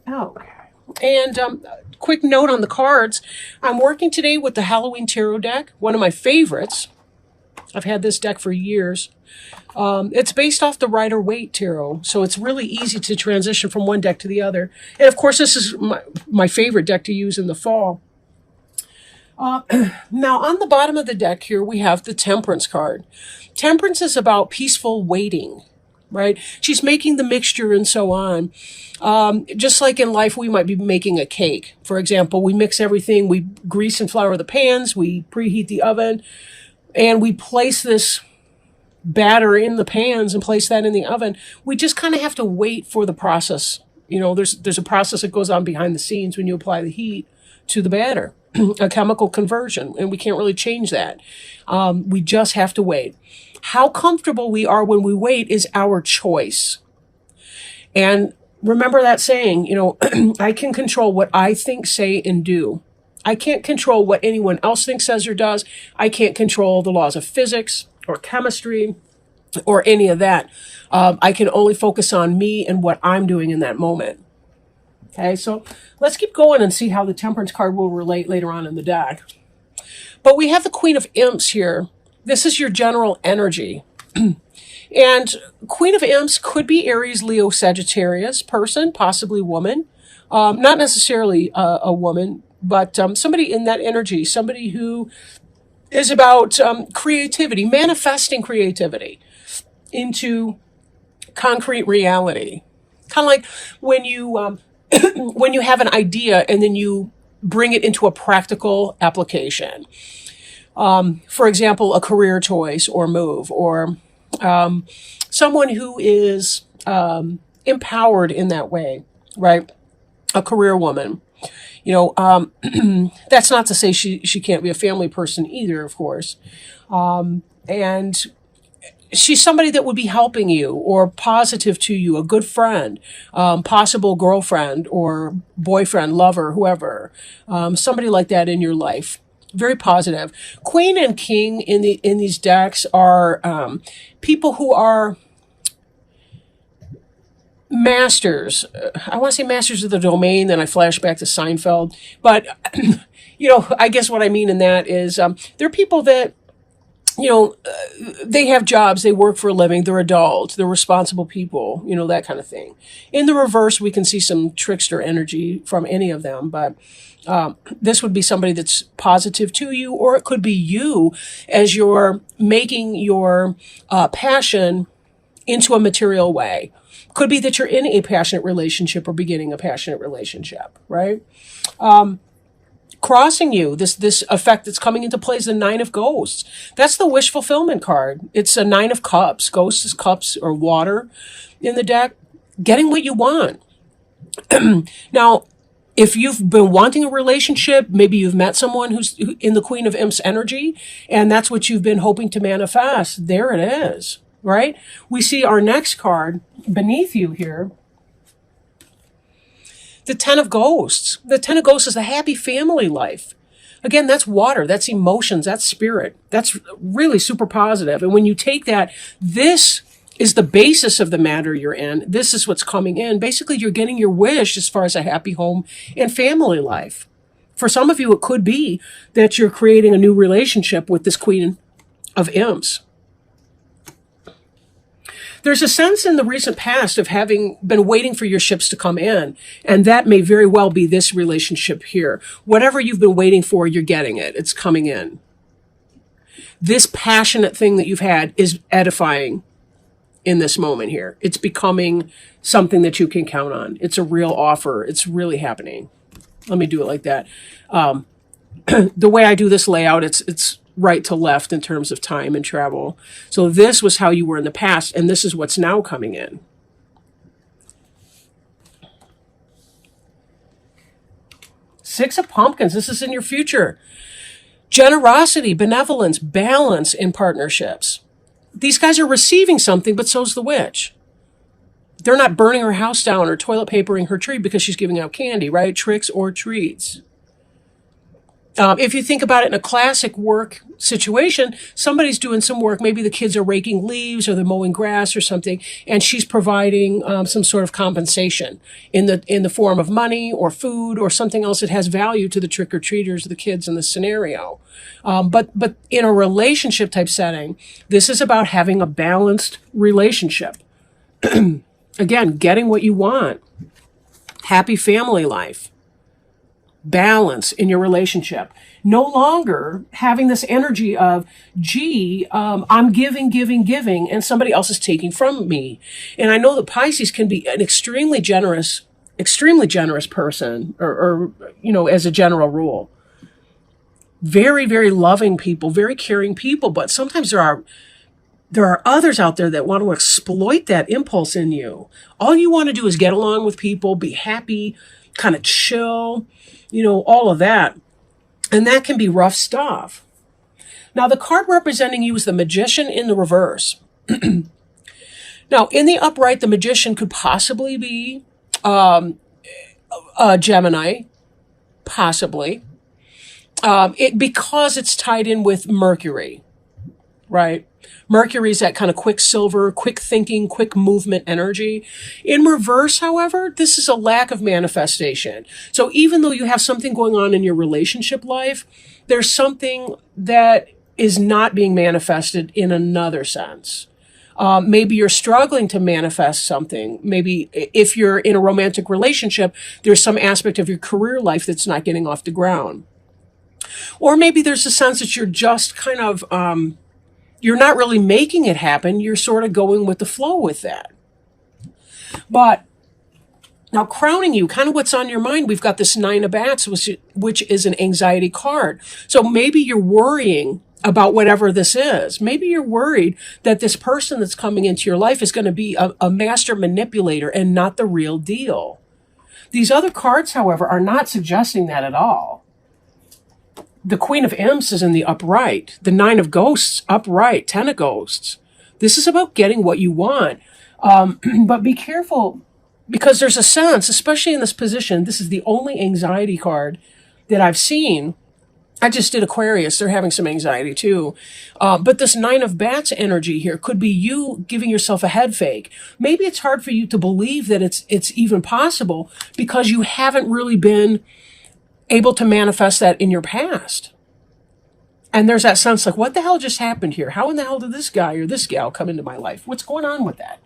Okay. And quick note on the cards. I'm working today with the Halloween Tarot deck, one of my favorites. I've had this deck for years. It's based off the Rider-Waite Tarot, so it's really easy to transition from one deck to the other. And of course, this is my favorite deck to use in the fall. Now, on the bottom of the deck here, we have the Temperance card. Temperance is about peaceful waiting, right? She's making the mixture and so on. Just like in life, we might be making a cake. For example, we mix everything, we grease and flour the pans, we preheat the oven, and we place this batter in the pans and place that in the oven. We just kind of have to wait for the process. You know, there's a process that goes on behind the scenes when you apply the heat to the batter, a chemical conversion, and we can't really change that. We just have to wait. How comfortable we are when we wait is our choice. And remember that saying, you know, I can control what I think, say, and do. I can't control what anyone else thinks, says, or does. I can't control the laws of physics or chemistry or any of that. I can only focus on me and what I'm doing in that moment. Okay, so let's keep going and see how the Temperance card will relate later on in the deck. But we have the Queen of Imps here. This is your general energy. And Queen of Imps could be Aries, Leo, Sagittarius person, possibly woman. Not necessarily a woman, but somebody in that energy, somebody who is about creativity, manifesting creativity into concrete reality. Kind of like when you when you have an idea and then you bring it into a practical application. For example, a career choice or move, or someone who is empowered in that way, right? A career woman. You know, that's not to say she can't be a family person either, of course. And she's somebody that would be helping you or positive to you, a good friend, possible girlfriend or boyfriend, lover, whoever, somebody like that in your life. Very positive. Queen and King in these decks are people who are masters. I want to say masters of the domain, then I flash back to Seinfeld. But, you know, I guess what I mean in that is they're people that, you know, they have jobs, they work for a living, they're adults, they're responsible people, you know, that kind of thing. In the reverse, we can see some trickster energy from any of them, but this would be somebody that's positive to you, or it could be you as you're making your passion into a material way. Could be that you're in a passionate relationship or beginning a passionate relationship, right? Crossing you, this effect that's coming into play is the Nine of Ghosts. That's the wish fulfillment card. It's a Nine of Cups. Ghosts is cups or water in the deck. Getting what you want. Now, if you've been wanting a relationship, maybe you've met someone who's in the Queen of Imps energy, and that's what you've been hoping to manifest. There it is, right? We see our next card beneath you here. The Ten of Ghosts. The Ten of Ghosts is the happy family life. Again, that's water, that's emotions, that's spirit. That's really super positive. And when you take that, this is the basis of the matter you're in. This is what's coming in. Basically, you're getting your wish as far as a happy home and family life. For some of you, it could be that you're creating a new relationship with this Queen of Imps. There's a sense in the recent past of having been waiting for your ships to come in, and that may very well be this relationship here. Whatever you've been waiting for, you're getting it. It's coming in. This passionate thing that you've had is edifying in this moment here. It's becoming something that you can count on. It's a real offer. It's really happening. Let me do it like that. The way I do this layout, it's right to left in terms of time and travel. So this was how you were in the past, and this is what's now coming in. Six of Pumpkins. This is in your future. Generosity, benevolence, balance in partnerships. These guys are receiving something, but so's the witch. They're not burning her house down or toilet papering her tree because she's giving out candy, right? Tricks or treats. If you think about it in a classic work situation, somebody's doing some work. Maybe the kids are raking leaves or they're mowing grass or something, and she's providing some sort of compensation in the form of money or food or something else that has value to the trick or treaters, the kids in the scenario. But in a relationship type setting, this is about having a balanced relationship. Again, getting what you want, happy family life, balance in your relationship. No longer having this energy of, gee, I'm giving, and somebody else is taking from me. And I know that Pisces can be an extremely generous person, or as a general rule. Very, very loving people, very caring people, but sometimes there are others out there that want to exploit that impulse in you. All you want to do is get along with people, be happy, kind of chill, all of that. And that can be rough stuff. Now, the card representing you is the Magician in the reverse. Now, in the upright, the Magician could possibly be a Gemini, possibly, because it's tied in with Mercury, right? Mercury is that kind of quicksilver, quick thinking, quick movement energy. In reverse, however, this is a lack of manifestation. So even though you have something going on in your relationship life, there's something that is not being manifested in another sense. Maybe you're struggling to manifest something. Maybe if you're in a romantic relationship, there's some aspect of your career life that's not getting off the ground. Or maybe there's a sense that you're just kind of, you're not really making it happen. You're sort of going with the flow with that. But now crowning you, kind of what's on your mind, we've got this Nine of Bats, which is an anxiety card. So maybe you're worrying about whatever this is. Maybe you're worried that this person that's coming into your life is going to be a master manipulator and not the real deal. These other cards, however, are not suggesting that at all. The Queen of Imps is in the upright. The Nine of Ghosts, upright. Ten of Ghosts. This is about getting what you want. But be careful, because there's a sense, especially in this position, this is the only anxiety card that I've seen. I just did Aquarius. They're having some anxiety too. But this Nine of Bats energy here could be you giving yourself a head fake. Maybe it's hard for you to believe that it's even possible because you haven't really been able to manifest that in your past. And there's that sense like, what the hell just happened here? How in the hell did this guy or this gal come into my life? What's going on with that?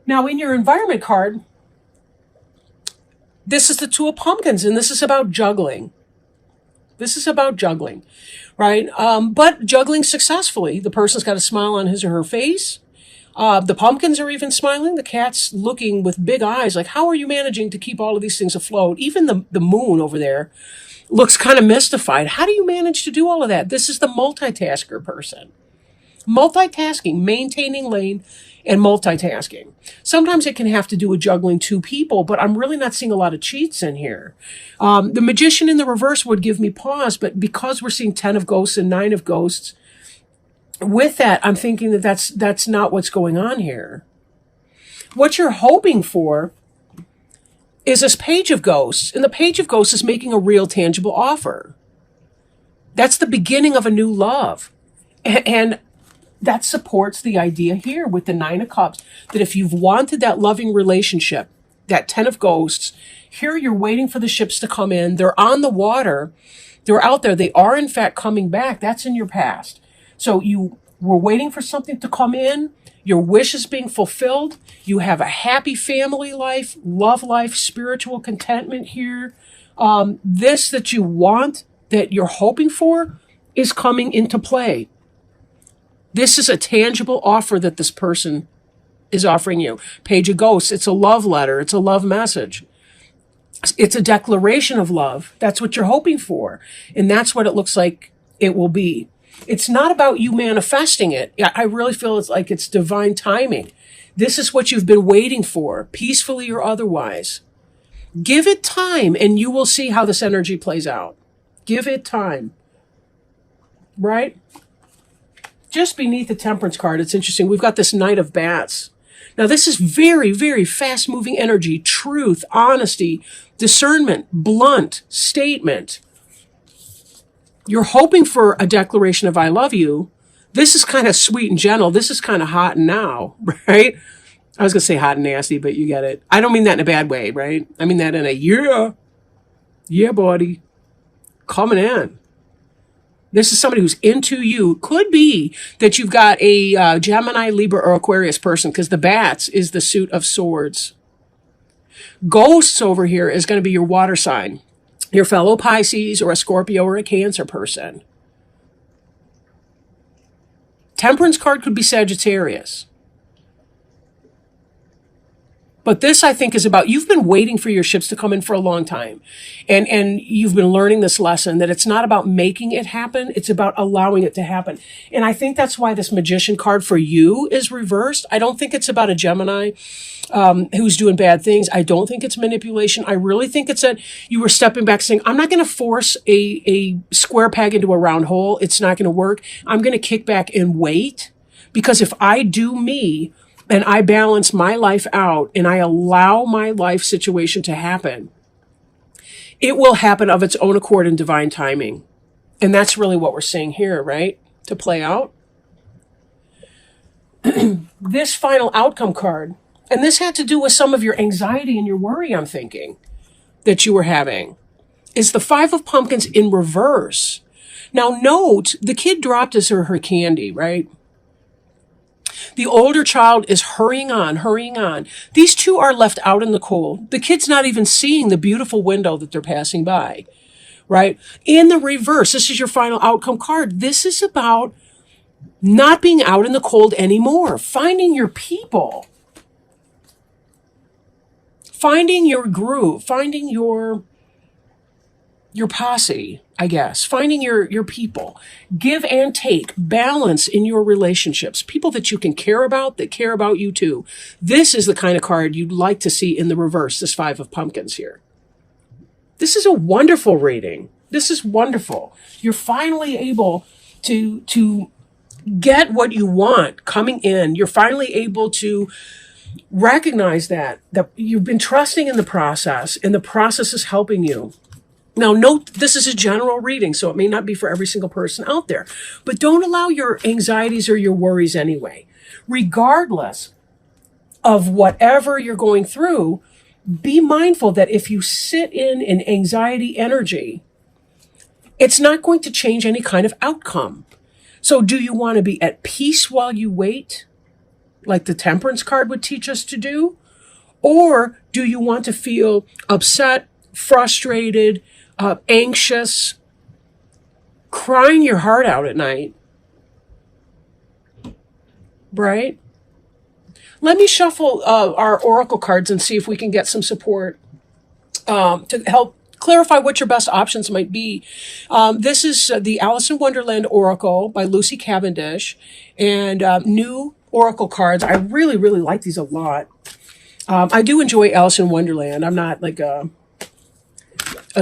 Now, in your environment card, this is the Two of Pumpkins, and this is about juggling. This is about juggling, right? But juggling successfully. The person's got a smile on his or her face. The pumpkins are even smiling. The cat's looking with big eyes like, how are you managing to keep all of these things afloat? Even the moon over there looks kind of mystified. How do you manage to do all of that? This is the multitasker person. Multitasking, maintaining lane, and multitasking. Sometimes it can have to do with juggling two people, but I'm really not seeing a lot of cheats in here. The Magician in the reverse would give me pause, but because we're seeing 10 of Ghosts and 9 of Ghosts, with that, I'm thinking that that's not what's going on here. What you're hoping for is this Page of Ghosts, and the Page of Ghosts is making a real tangible offer. That's the beginning of a new love. And that supports the idea here with the Nine of Cups, that if you've wanted that loving relationship, that 10 of Ghosts, here you're waiting for the ships to come in. They're on the water. They're out there. They are, in fact, coming back. That's in your past. So you were waiting for something to come in. Your wish is being fulfilled. You have a happy family life, love life, spiritual contentment here. This that you want, that you're hoping for, is coming into play. This is a tangible offer that this person is offering you. Page of Ghosts, it's a love letter. It's a love message. It's a declaration of love. That's what you're hoping for. And that's what it looks like it will be. It's not about you manifesting it. I really feel it's like it's divine timing. This is what you've been waiting for, peacefully or otherwise. Give it time and you will see how this energy plays out. Give it time. Right? Just beneath the Temperance card, it's interesting. We've got this Knight of Bats. Now, this is very, very fast moving energy, truth, honesty, discernment, blunt statement. You're hoping for a declaration of I love you. This is kind of sweet and gentle. This is kind of hot and now, right? I was going to say hot and nasty, but you get it. I don't mean that in a bad way, right? I mean that in a yeah, buddy, coming in. This is somebody who's into you. Could be that you've got a Gemini, Libra, or Aquarius person, because the bats is the suit of swords. Ghosts over here is going to be your water sign, your fellow Pisces or a Scorpio or a Cancer person. Temperance card could be Sagittarius. But this, I think, is about, you've been waiting for your ships to come in for a long time. And you've been learning this lesson that it's not about making it happen. It's about allowing it to happen. And I think that's why this Magician card for you is reversed. I don't think it's about a Gemini who's doing bad things. I don't think it's manipulation. I really think it's that you were stepping back saying, I'm not going to force a square peg into a round hole. It's not going to work. I'm going to kick back and wait. Because if I do me, and I balance my life out and I allow my life situation to happen, it will happen of its own accord in divine timing. And that's really what we're seeing here, right? To play out. This final outcome card, and this had to do with some of your anxiety and your worry, I'm thinking, that you were having, is the Five of Pumpkins in reverse. Now note, the kid dropped his or her candy, right? The older child is hurrying on, hurrying on. These two are left out in the cold. The kid's not even seeing the beautiful window that they're passing by, right? In the reverse, this is your final outcome card. This is about not being out in the cold anymore, finding your people, finding your groove, finding your posse, I guess, finding your people, give and take, balance in your relationships, people that you can care about, that care about you too. This is the kind of card you'd like to see in the reverse, this Five of Pumpkins here. This is a wonderful reading. This is wonderful. You're finally able to get what you want coming in. You're finally able to recognize that you've been trusting in the process, and the process is helping you. Now, note, this is a general reading, so it may not be for every single person out there. But don't allow your anxieties or your worries anyway. Regardless of whatever you're going through, be mindful that if you sit in an anxiety energy, it's not going to change any kind of outcome. So do you want to be at peace while you wait, like the Temperance card would teach us to do? Or do you want to feel upset, frustrated, anxious, crying your heart out at night, right? Let me shuffle our oracle cards and see if we can get some support to help clarify what your best options might be. This is the Alice in Wonderland Oracle by Lucy Cavendish, and new oracle cards. I really, really like these a lot. I do enjoy Alice in Wonderland. I'm not like a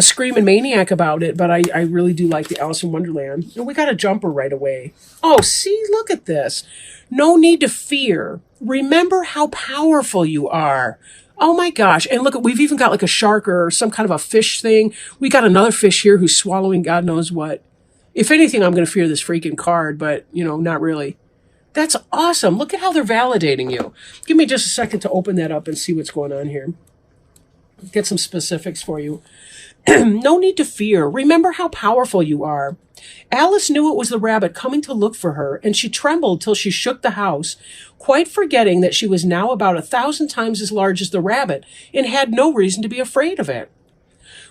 screaming maniac about it, but I really do like the Alice in Wonderland. And we got a jumper right away. Oh, see, look at this. No need to fear. Remember how powerful you are. Oh my gosh. And look, we've even got like a shark or some kind of a fish thing. We got another fish here who's swallowing God knows what. If anything, I'm going to fear this freaking card, but not really. That's awesome. Look at how they're validating you. Give me just a second to open that up and see what's going on here. Get some specifics for you. No need to fear. Remember how powerful you are. Alice knew it was the rabbit coming to look for her, and she trembled till she shook the house, quite forgetting that she was now about 1,000 times as large as the rabbit and had no reason to be afraid of it.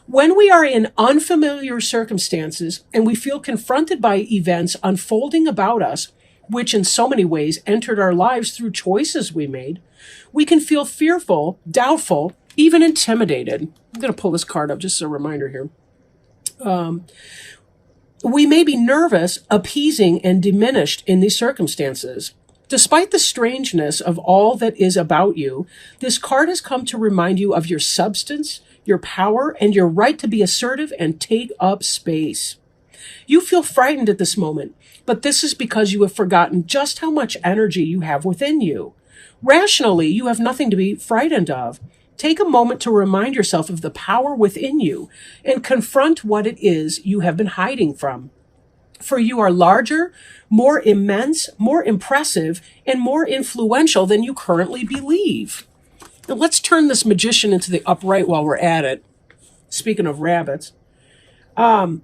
When we are in unfamiliar circumstances and we feel confronted by events unfolding about us, which in so many ways entered our lives through choices we made, we can feel fearful, doubtful, even intimidated. I'm going to pull this card up just as a reminder here. We may be nervous, appeasing, and diminished in these circumstances. Despite the strangeness of all that is about you, this card has come to remind you of your substance, your power, and your right to be assertive and take up space. You feel frightened at this moment, but this is because you have forgotten just how much energy you have within you. Rationally, you have nothing to be frightened of. Take a moment to remind yourself of the power within you and confront what it is you have been hiding from. For you are larger, more immense, more impressive, and more influential than you currently believe. Now let's turn this magician into the upright while we're at it. Speaking of rabbits, remind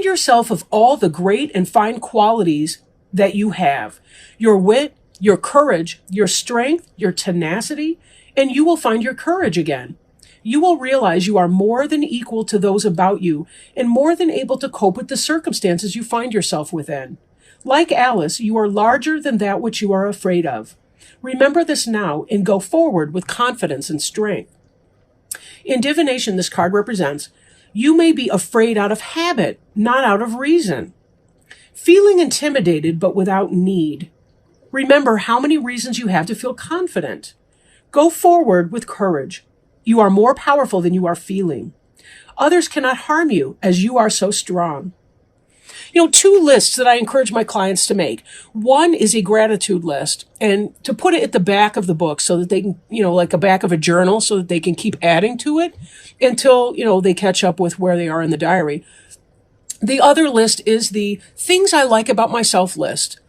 yourself of all the great and fine qualities that you have. Your wit, your courage, your strength, your tenacity, and you will find your courage again. You will realize you are more than equal to those about you and more than able to cope with the circumstances you find yourself within. Like Alice, you are larger than that which you are afraid of. Remember this now and go forward with confidence and strength. In divination, this card represents you may be afraid out of habit, not out of reason. Feeling intimidated but without need. Remember how many reasons you have to feel confident. Go forward with courage. You are more powerful than you are feeling. Others cannot harm you as you are so strong. Two lists that I encourage my clients to make. One is a gratitude list, and to put it at the back of the book so that they can, like a back of a journal, so that they can keep adding to it until, they catch up with where they are in the diary. The other list is the things I like about myself list.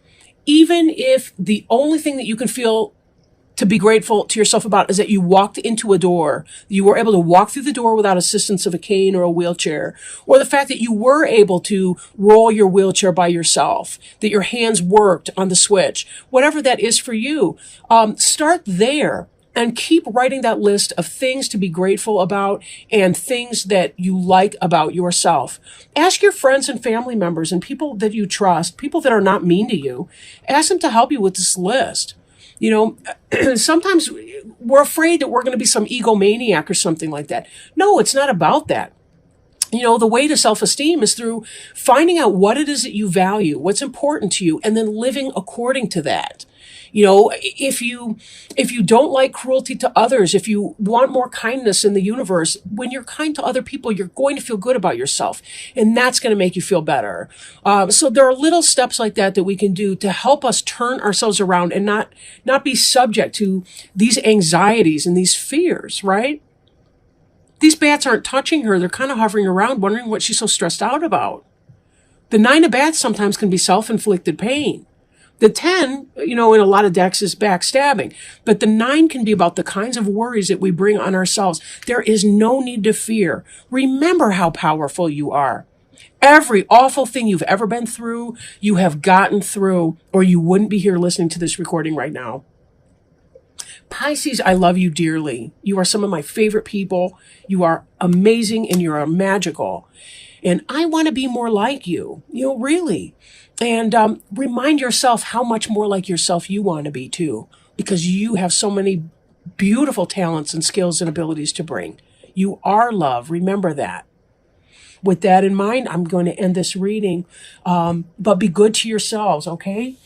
Even if the only thing that you can feel to be grateful to yourself about is that you walked into a door, you were able to walk through the door without assistance of a cane or a wheelchair, or the fact that you were able to roll your wheelchair by yourself, that your hands worked on the switch, whatever that is for you, start there and keep writing that list of things to be grateful about and things that you like about yourself. Ask your friends and family members and people that you trust, people that are not mean to you, ask them to help you with this list. Sometimes we're afraid that we're going to be some egomaniac or something like that. No, it's not about that. The way to self-esteem is through finding out what it is that you value, what's important to you, and then living according to that. If you don't like cruelty to others, if you want more kindness in the universe, when you're kind to other people, you're going to feel good about yourself. And that's going to make you feel better. So there are little steps like that we can do to help us turn ourselves around and not be subject to these anxieties and these fears, right? These bats aren't touching her. They're kind of hovering around, wondering what she's so stressed out about. The 9 of bats sometimes can be self-inflicted pain. The 10, in a lot of decks is backstabbing. But the 9 can be about the kinds of worries that we bring on ourselves. There is no need to fear. Remember how powerful you are. Every awful thing you've ever been through, you have gotten through, or you wouldn't be here listening to this recording right now. Pisces, I love you dearly. You are some of my favorite people. You are amazing and you are magical. And I want to be more like you, really. And remind yourself how much more like yourself you want to be too, because you have so many beautiful talents and skills and abilities to bring. You are love. Remember that. With that in mind, I'm going to end this reading. But be good to yourselves, okay?